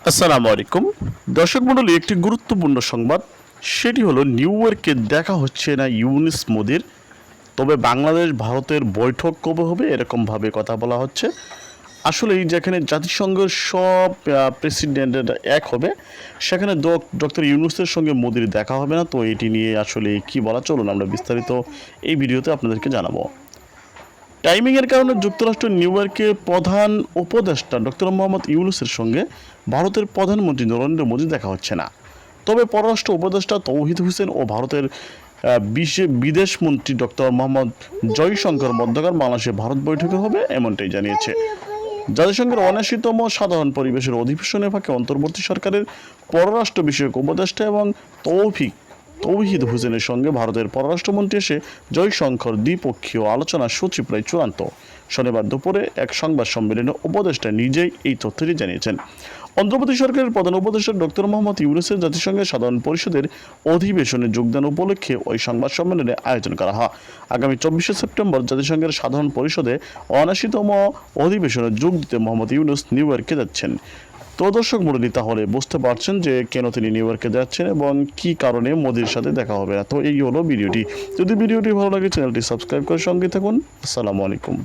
আসসালামু আলাইকুম দর্শক মণ্ডলী, একটি গুরুত্বপূর্ণ সংবাদ। সেটি হলো নিউ ইয়র্কে দেখা হচ্ছে না ইউনূস মোদির। তবে বাংলাদেশ ভারতের বৈঠক কবে হবে এরকমভাবে কথা বলা হচ্ছে। আসলে যেখানে জাতিসংঘের সব প্রেসিডেন্টের এক হবে, সেখানে ডক্টর ইউনূসের সঙ্গে মোদির দেখা হবে না। তো এটি নিয়ে আসলে কি বলা, চলুন আমরা বিস্তারিত এই ভিডিওতে আপনাদেরকে জানাবো। টাইমিংয়ের কারণে যুক্তরাষ্ট্র নিউ ইয়র্কে প্রধান উপদেষ্টা ডক্টর মোহাম্মদ ইউনূসের সঙ্গে ভারতের প্রধানমন্ত্রী নরেন্দ্র মোদী দেখা হচ্ছে না। তবে পররাষ্ট্র উপদেষ্টা তৌহিদ হোসেন ও ভারতের বিদেশমন্ত্রী ডক্টর মোহাম্মদ জয়শঙ্কর মধ্যকার বাংলাদেশে ভারত বৈঠকে হবে, এমনটাই জানিয়েছে। জাতিসংঘের ৭৯তম সাধারণ পরিবেশের অধিবেশনে ফাঁকে অন্তর্বর্তী সরকারের পররাষ্ট্র বিষয়ক উপদেষ্টা এবং তৌহিদ হোসেনের সঙ্গে ভারতের পররাষ্ট্রমন্ত্রী এসে জয়শঙ্কর দ্বিপক্ষীয় আলোচনার সূচি প্রায় চূড়ান্ত। শনিবার দুপুরে এক সংবাদ সম্মেলনে উপদেষ্টা নিজেই এই তথ্যটি জানিয়েছেন। অন্তর্বর্তী সরকারের প্রধান উপদেষ্টা ডক্টর মোহাম্মদ ইউনূসের জাতিসংঘের সাধারণ পরিষদের অধিবেশনে যোগদান উপলক্ষে ওই সংবাদ সম্মেলনে আয়োজন করা হয়। আগামী ২৪শে সেপ্টেম্বর জাতিসংঘের সাধারণ পরিষদে ৭৯তম অধিবেশনে যোগ দিতে মোহাম্মদ ইউনূস নিউ ইয়র্কে যাচ্ছেন। তো দর্শক মণ্ডলী, তাহলে বুঝতে পারছেন যে কেন তিনি নিউ ইয়র্কে যাচ্ছেন এবং কি কারণে মোদির সাথে দেখা হবে না। তো এই হলো ভিডিওটি। যদি ভিডিওটি ভালো লাগে চ্যানেলটি সাবস্ক্রাইব করে সঙ্গে থাকুন। আসসালামু আলাইকুম।